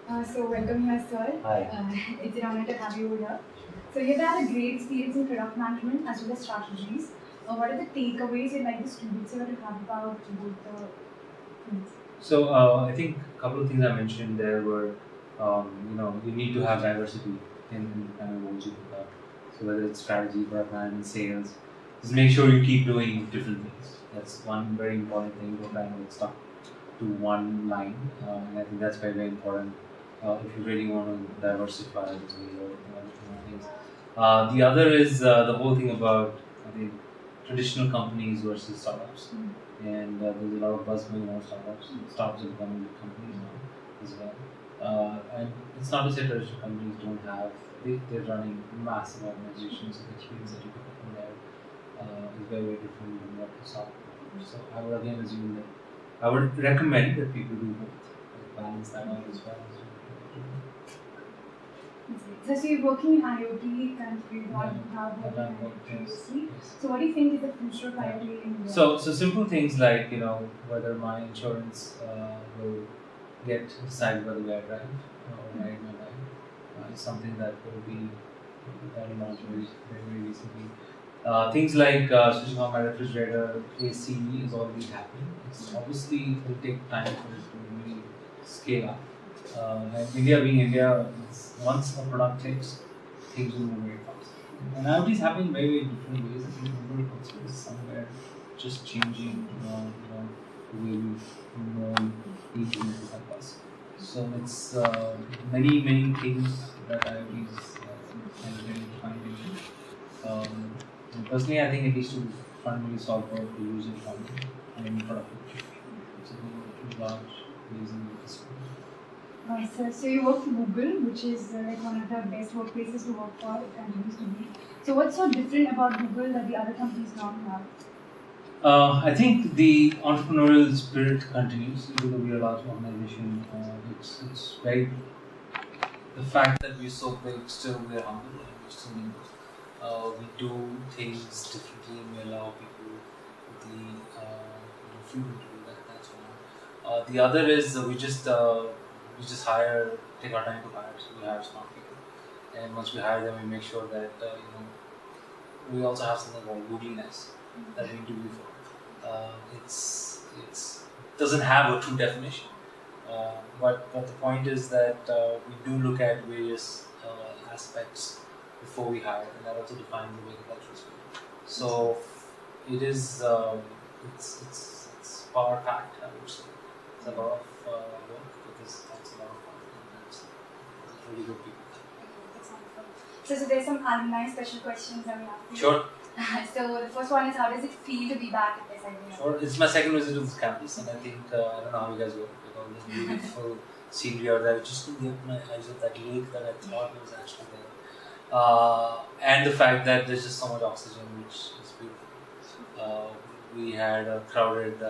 So welcome here, sir. Hi. It's an honor to have you here. So you've had a great experience in product management as well as strategies. What are the takeaways you'd like the students here to have about both the things? So I think a couple of things I mentioned there were, you need to have diversity in kind of roles you pick up. So whether it's strategy, product management, sales, just make sure you keep doing different things. That's one very important thing. Don't try and get stuck to one line, and I think that's very very important if you really want to diversify between your things. The other is the whole thing about I think traditional companies versus startups. And there's a lot of buzz going on startups. Startups are becoming big companies now as well. And it's not to say traditional companies don't have, they're running massive organizations, and the experience that you pick up from there is very, very different than what you saw. So I would again assume that, I would recommend that people do both, balance that out as well. So you're working in IoT currently, not working in IoT previously. Yes. So what do you think is the future of IoT in India? So simple things like whether my insurance will get decided by the way I drive or ride my bike is something that will be that launched very very recently. Things like switching on my refrigerator AC is already happening. It's obviously it will take time for it to really scale up. And India being India, once a product hits, things will move very fast. And IoT is happening very, very different ways. I think Google also is somewhere just changing, the way we know the internet is like us. So it's many, many things that IoT is kind of getting defined in. And personally, I think it needs to fundamentally solve for the user problem and any product. It's a too large reason. So you work for Google, which is like one of the best workplaces to work for. It continues to be. So what's so different about Google that the other companies don't have? I think the entrepreneurial spirit continues, even though we are a large organization. It's very the fact that we're so big, still we're humble and we're still nimble. We do things differently and we allow people the freedom to do that. That's one. The other is we just take our time to hire. So we hire smart people, and once we hire them, we make sure that we also have something called googliness that we interview for. It's doesn't have a true definition, but the point is that we do look at various aspects before we hire, and that also defines the way the culture is built. So it is it's power packed, I would say. It's a lot of work, but it's a lot of fun, and it's really good people. That's wonderful. So there's some alumni special questions that we have for you. Sure. So the first one is, how does it feel to be back at SIBM? Sure. It's my second visit to this campus, and I think I don't know how you guys work with all this beautiful scenery out there. Just couldn't get my eyes off that lake that I thought was actually there, and the fact that there's just so much oxygen, which is beautiful. We had a crowded,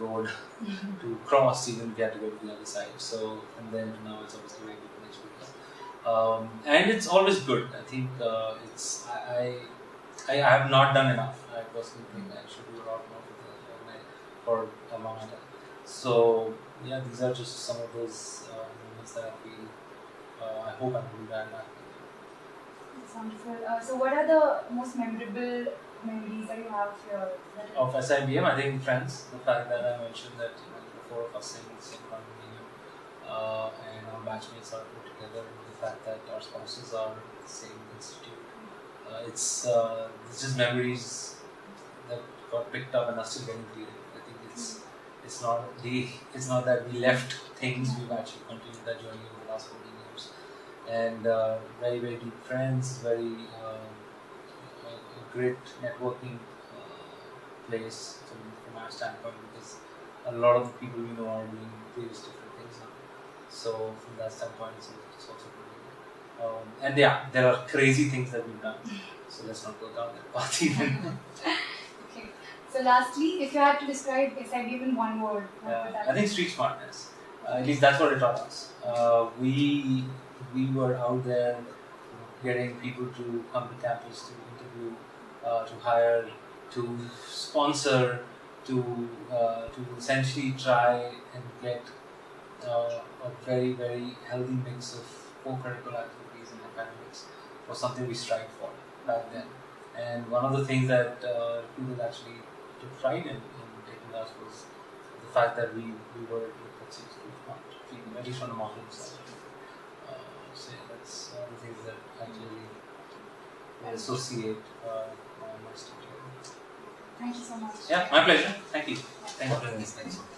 road to cross, even if you had to go to the other side. So from then to now, it's obviously a very different experience. And it's always good. I think I have not done enough. I personally think I should do a lot more for a long time. So yeah, these are just some of those moments that I feel. I hope I'm doing that. That's wonderful. So what are the most memorable memories that you have here? Of SIBM, I think friends. The fact that I mentioned that the four of us in the same condominium and our batchmates are put together. The fact that our spouses are in the same institute. It's just memories that got picked up and are still getting created. I think it's not that we left things. We've actually continued that journey over the last 14 years, and very very deep friends, very a great networking place from our standpoint, because a lot of the people we know are doing various different things now. So from that standpoint, it's also pretty good. And yeah, there are crazy things that we've done. So let's not go down that path even. Okay. So lastly, if you had to describe SIBM in one word, what would that I think street smartness. At least that's what it taught us. We were out there getting people to come to campus to interview, to hire, to sponsor, to essentially try and get a very, very healthy mix of co-curricular activities and academics was something we strived for back then. And one of the things that people actually took pride in taking us was the fact that we were able to put six to front, at least from the marketing side. So yeah, that's one of the things that I really associate most of it. Thank you so much. Yeah, my pleasure. Thank you. Thank you for doing this. Thanks.